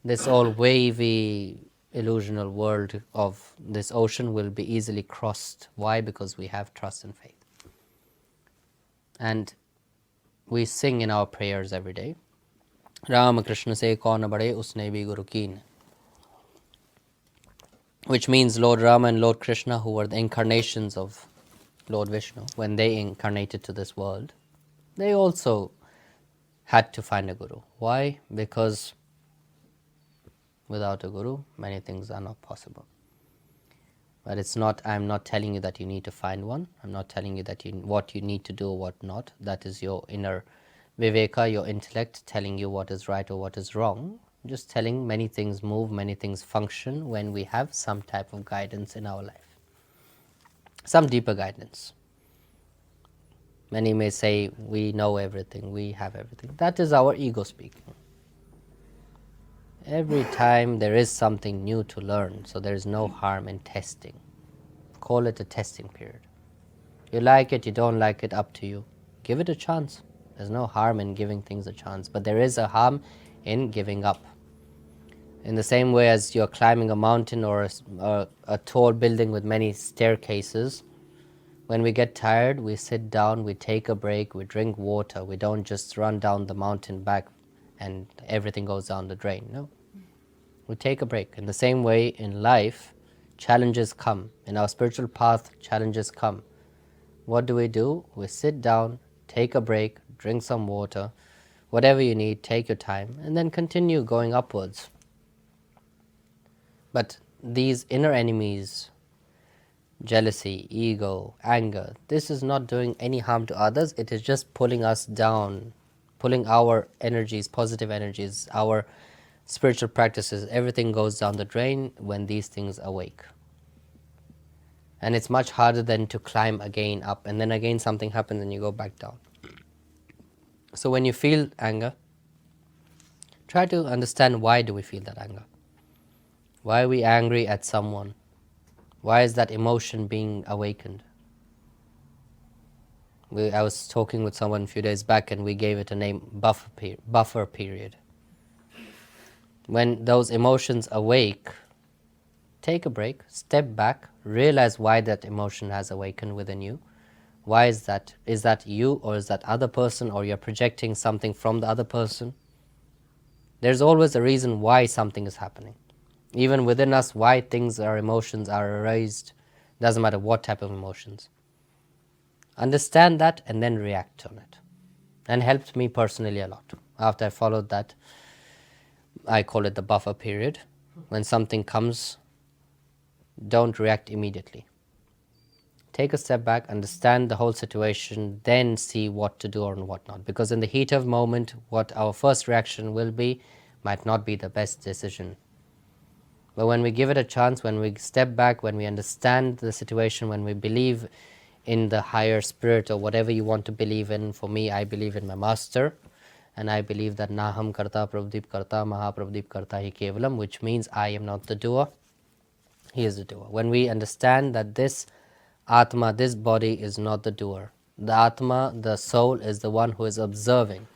this all wavy, illusional world of this ocean will be easily crossed. Why? Because we have trust and faith. And we sing in our prayers every day, Rama Krishna se kaun bade usne bhi guru keen. Which means Lord Rama and Lord Krishna, who were the incarnations of Lord Vishnu, when they incarnated to this world, they also had to find a guru. Why? Because without a guru, many things are not possible. But it's not, I'm not telling you that you need to find one. I'm not telling you that what you need to do or what not. That is your inner viveka, your intellect telling you what is right or what is wrong. Just telling many things move, many things function when we have some type of guidance in our life. Some deeper guidance. Many may say, we know everything, we have everything. That is our ego speaking. Every time there is something new to learn, so there is no harm in testing. Call it a testing period. You like it, you don't like it, up to you. Give it a chance. There's no harm in giving things a chance, but there is a harm in giving up. In the same way as you're climbing a mountain or a tall building with many staircases, when we get tired, we sit down, we take a break, we drink water. We don't just run down the mountain back and everything goes down the drain. No. We take a break. In the same way, in life, challenges come. In our spiritual path, challenges come. What do? We sit down, take a break, drink some water, whatever you need, take your time, and then continue going upwards. But these inner enemies, jealousy, ego, anger, this is not doing any harm to others. It is just pulling us down, pulling our energies, positive energies, our spiritual practices, everything goes down the drain when these things awake. And it's much harder than to climb again up, and then again something happens and you go back down. So when you feel anger, try to understand, why do we feel that anger? Why are we angry at someone? Why is that emotion being awakened? I was talking with someone a few days back and we gave it a name, buffer period. When those emotions awake, take a break, step back, realize why that emotion has awakened within you. Why is that? Is that you, or is that other person, or you're projecting something from the other person? There's always a reason why something is happening. Even within us, why things, our emotions are raised, doesn't matter what type of emotions. Understand that and then react on it. And helped me personally a lot. After I followed that, I call it the buffer period. When something comes, don't react immediately. Take a step back, understand the whole situation, then see what to do or what not. Because in the heat of moment, what our first reaction will be might not be the best decision. But when we give it a chance, when we step back, when we understand the situation, when we believe in the higher spirit or whatever you want to believe in, for me, I believe in my master, and I believe that Naham Karta Prabhudeep Karta Maha Prabhudeep Karta Hi Kevalam, which means I am not the doer, he is the doer. When we understand that this Atma, this body is not the doer, the Atma, the soul, is the one who is observing.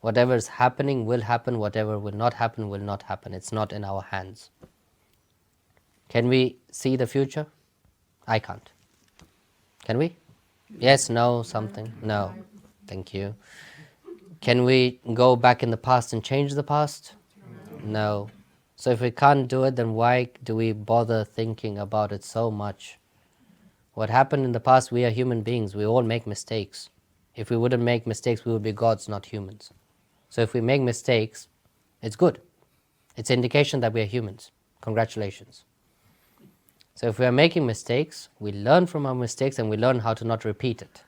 Whatever is happening will happen, whatever will not happen will not happen. It's not in our hands. Can we see the future? I can't. Can we? Yes, no, something? No. Thank you. Can we go back in the past and change the past? No. So if we can't do it, then why do we bother thinking about it so much? What happened in the past, we are human beings. We all make mistakes. If we wouldn't make mistakes, we would be gods, not humans. So if we make mistakes, it's good. It's an indication that we are humans. Congratulations. So if we are making mistakes, we learn from our mistakes and we learn how to not repeat it.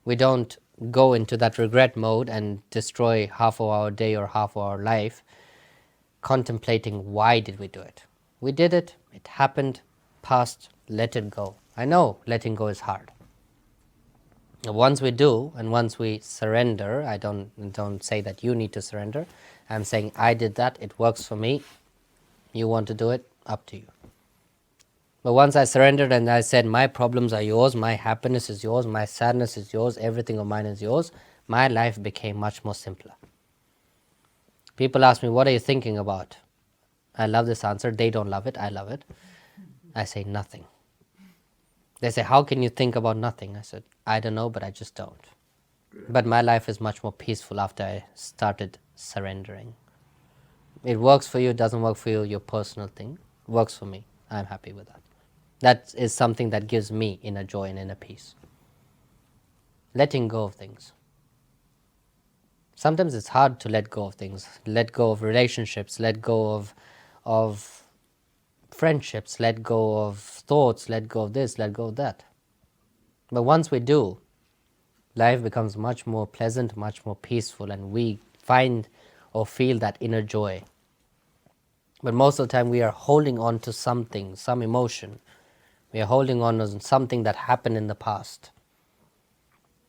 We don't go into that regret mode and destroy half of our day or half of our life contemplating why did we do it. We did it, it happened, past, let it go. I know letting go is hard. Once we do, and once we surrender, I don't say that you need to surrender. I'm saying I did that, it works for me. You want to do it, up to you. But once I surrendered and I said my problems are yours, my happiness is yours, my sadness is yours, everything of mine is yours, my life became much more simpler. People ask me, what are you thinking about? I love this answer. They don't love it, I love it. I say nothing. They say, how can you think about nothing? I said, I don't know, but I just don't. But my life is much more peaceful after I started surrendering. It works for you, it doesn't work for you, your personal thing. It works for me. I'm happy with that. That is something that gives me inner joy and inner peace. Letting go of things. Sometimes it's hard to let go of things. Let go of relationships, let go of friendships, let go of thoughts, let go of this, let go of that. But once we do, life becomes much more pleasant, much more peaceful, and we find or feel that inner joy. But most of the time we are holding on to something, some emotion. We are holding on to something that happened in the past.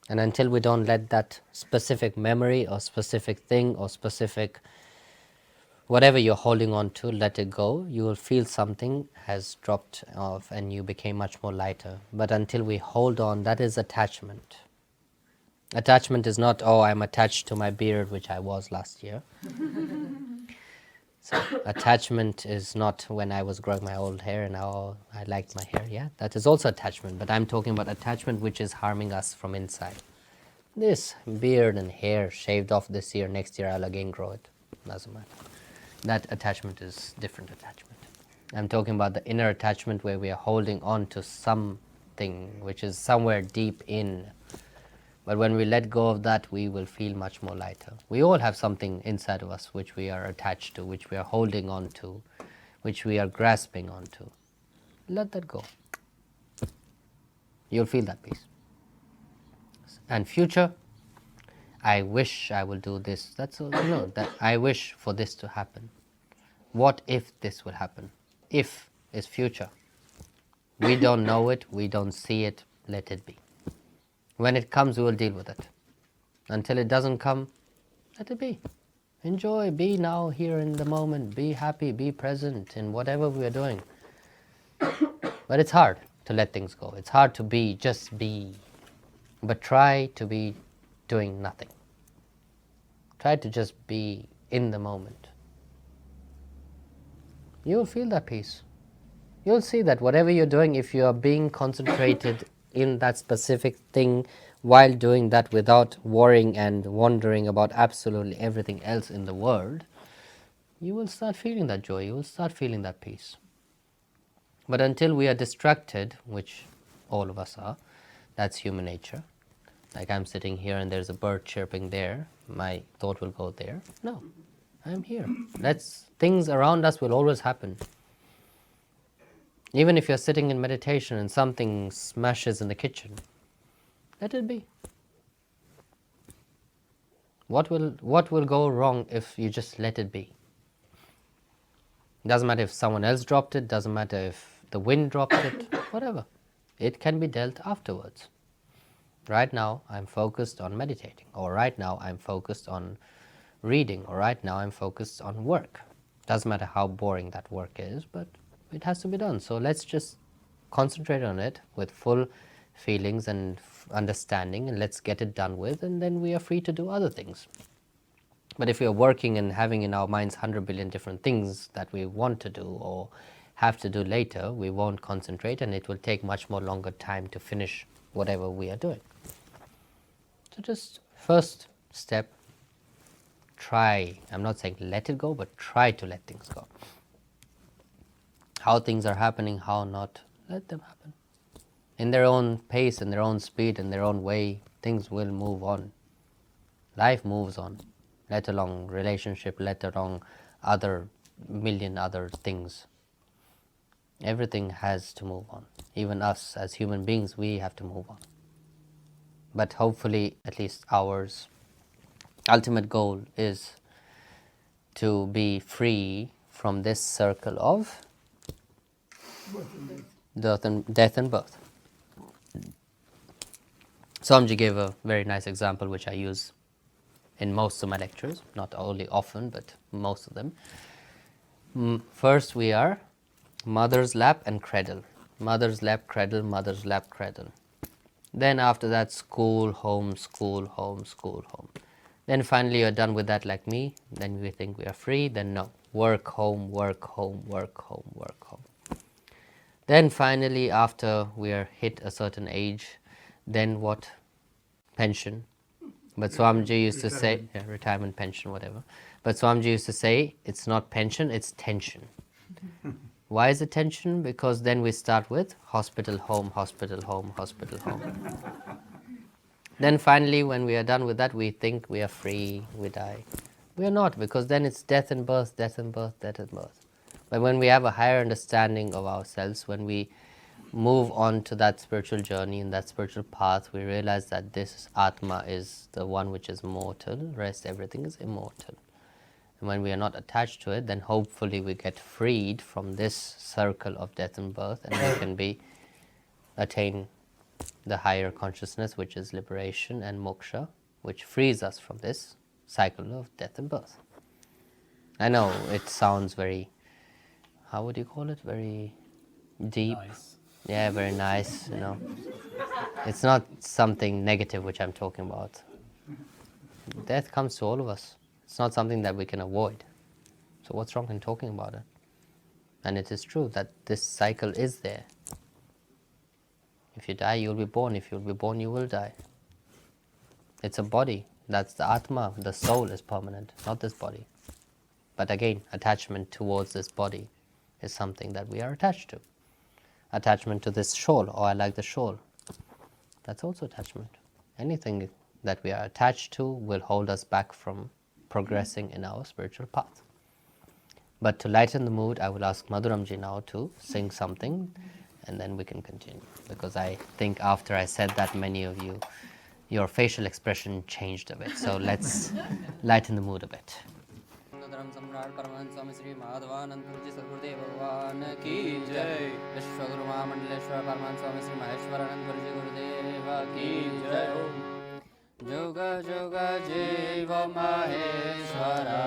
And until we don't let that specific memory or specific thing or specific whatever you're holding on to, let it go, you will feel something has dropped off and you became much more lighter. But until we hold on, that is attachment. Attachment is not, oh, I'm attached to my beard, which I was last year. So attachment is not when I was growing my old hair and now I liked my hair. Yeah, that is also attachment. But I'm talking about attachment which is harming us from inside. This beard and hair shaved off this year, next year I'll again grow it. Doesn't matter. That attachment is different attachment. I'm talking about the inner attachment where we are holding on to something which is somewhere deep in. But when we let go of that, we will feel much more lighter. We all have something inside of us which we are attached to, which we are holding on to, which we are grasping onto. Let that go. You'll feel that peace. And future, I wish I will do this. That's all. No, that I wish for this to happen. What if this will happen? If is future. We don't know it, we don't see it, let it be. When it comes, we will deal with it. Until it doesn't come, let it be. Enjoy, be now, here in the moment, be happy, be present in whatever we are doing. But it's hard to let things go. It's hard to be, just be. But try to be doing nothing. Try to just be in the moment. You will feel that peace. You'll see that whatever you're doing, if you are being concentrated in that specific thing while doing that without worrying and wondering about absolutely everything else in the world, you will start feeling that joy, you will start feeling that peace. But until we are distracted, which all of us are, that's human nature. Like I'm sitting here and there's a bird chirping there, my thought will go there. No, I'm here. Things around us will always happen. Even if you're sitting in meditation and something smashes in the kitchen, let it be. What will go wrong if you just let it be? Doesn't matter if someone else dropped it, doesn't matter if the wind dropped it, whatever. It can be dealt afterwards. Right now I'm focused on meditating, or right now I'm focused on reading, or right now I'm focused on work. Doesn't matter how boring that work is, but it has to be done. So let's just concentrate on it with full feelings and understanding, and let's get it done with, and then we are free to do other things. But if we are working and having in our minds 100 billion different things that we want to do or have to do later, we won't concentrate, and it will take much more longer time to finish whatever we are doing. So just first step, try, I'm not saying let it go, but try to let things go. How things are happening, how not, let them happen. In their own pace, in their own speed, in their own way, things will move on. Life moves on, let alone relationship, let alone other million other things. Everything has to move on. Even us as human beings, we have to move on. But hopefully, at least ours ultimate goal is to be free from this circle of death and birth. Swamiji gave a very nice example which I use in most of my lectures, not only often, but most of them. First we are mother's lap and cradle. Mother's lap, cradle, mother's lap, cradle. Then after that, school, home, school, home, school, home. Then finally you're done with that like me, then we think we are free, then no. Work, home, work, home, work, home, work, home. Then finally after we are hit a certain age, then what? Pension. But Swamiji used to say, retirement pension, whatever. But Swamiji used to say, it's not pension, it's tension. Why is it tension? Because then we start with hospital, home, hospital, home, hospital, home. Then finally, when we are done with that, we think we are free, we die. We are not, because then it's death and birth, death and birth, death and birth. But when we have a higher understanding of ourselves, when we move on to that spiritual journey and that spiritual path, we realize that this Atma is the one which is mortal, rest everything is immortal. And when we are not attached to it, then hopefully we get freed from this circle of death and birth, and we can attain the higher consciousness, which is liberation and moksha, which frees us from this cycle of death and birth. I know it sounds very, how would you call it? Very deep. Nice. Yeah, very nice, you know. It's not something negative which I'm talking about. Death comes to all of us. It's not something that we can avoid. So what's wrong in talking about it? And it is true that this cycle is there. If you die, you'll be born. If you'll be born, you will die. It's a body. That's the Atma. The soul is permanent, not this body. But again, attachment towards this body is something that we are attached to. Attachment to this shawl, oh, I like the shawl. That's also attachment. Anything that we are attached to will hold us back from progressing in our spiritual path. But to lighten the mood, I will ask Madhuramji now to sing something, and then we can continue. Because I think after I said that, many of you, your facial expression changed a bit. So let's lighten the mood a bit. धर्म सम्राट परमहंस स्वामी श्री माधवानंद जी सद्गुरुदेव भगवान की जय। विश्वगुरु महामंडलेश्वर परमहंस स्वामी श्री महेश्वरानंद गुरु जी गुरुदेव की जय। जुग जुग जीव महेश्वरा